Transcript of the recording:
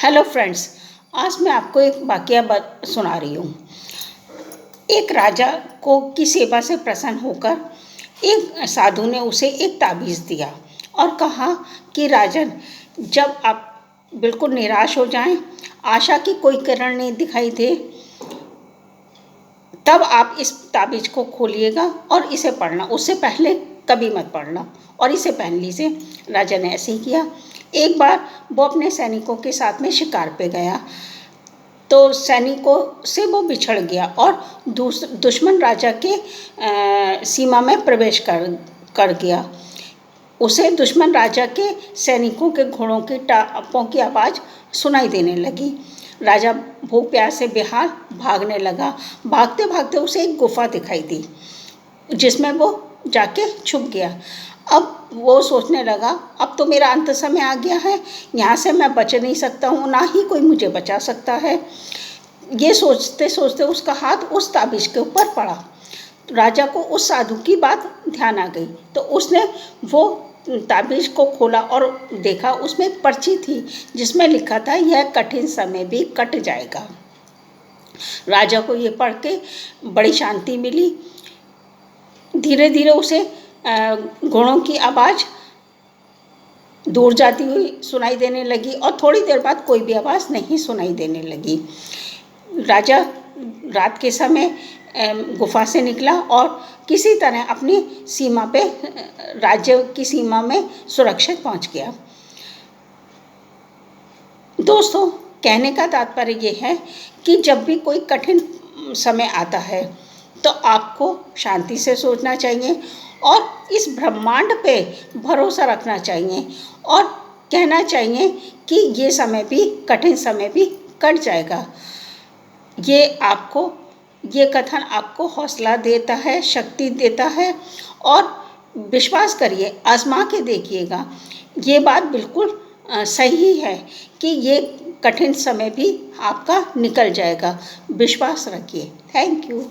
Hello friends, आज मैं आपको एक वाकया सुना रही हूँ। एक राजा को की सेवा से प्रसन्न होकर एक साधु ने उसे एक ताबीज़ दिया और कहा कि राजन, जब आप बिल्कुल निराश हो जाएं, आशा की कोई किरण नहीं दिखाई दे, तब आप इस ताबीज़ को खोलिएगा और इसे पढ़ना। उससे पहले कभी मत पढ़ना और इसे पहन लीजिए। राजा ने ऐसे ही किया। एक बार वो अपने सैनिकों के साथ में शिकार पे गया तो सैनिकों से वो बिछड़ गया और दुश्मन राजा के सीमा में प्रवेश कर गया। उसे दुश्मन राजा के सैनिकों के घोड़ों की टापों की आवाज़ सुनाई देने लगी। राजा भूख प्यास से बेहाल भागने लगा। भागते भागते उसे एक गुफा दिखाई दी जिसमें वो जाके छुप गया। अब वो सोचने लगा, अब तो मेरा अंत समय आ गया है, यहाँ से मैं बच नहीं सकता हूँ, ना ही कोई मुझे बचा सकता है। ये सोचते सोचते उसका हाथ उस ताबीज़ के ऊपर पड़ा। राजा को उस साधु की बात ध्यान आ गई तो उसने वो ताबीज़ को खोला और देखा, उसमें एक पर्ची थी जिसमें लिखा था, यह कठिन समय भी कट जाएगा। राजा को ये पढ़ के बड़ी शांति मिली। धीरे धीरे उसे घोड़ों की आवाज़ दूर जाती हुई सुनाई देने लगी और थोड़ी देर बाद कोई भी आवाज़ नहीं सुनाई देने लगी। राजा रात के समय गुफा से निकला और किसी तरह अपनी सीमा पे, राज्य की सीमा में सुरक्षित पहुंच गया। दोस्तों, कहने का तात्पर्य ये है कि जब भी कोई कठिन समय आता है तो आपको शांति से सोचना चाहिए और इस ब्रह्मांड पे भरोसा रखना चाहिए और कहना चाहिए कि ये समय भी, कठिन समय भी कट जाएगा। ये कथन आपको हौसला देता है, शक्ति देता है और विश्वास करिए, आजमा के देखिएगा। ये बात बिल्कुल सही है कि ये कठिन समय भी आपका निकल जाएगा। विश्वास रखिए। Thank you.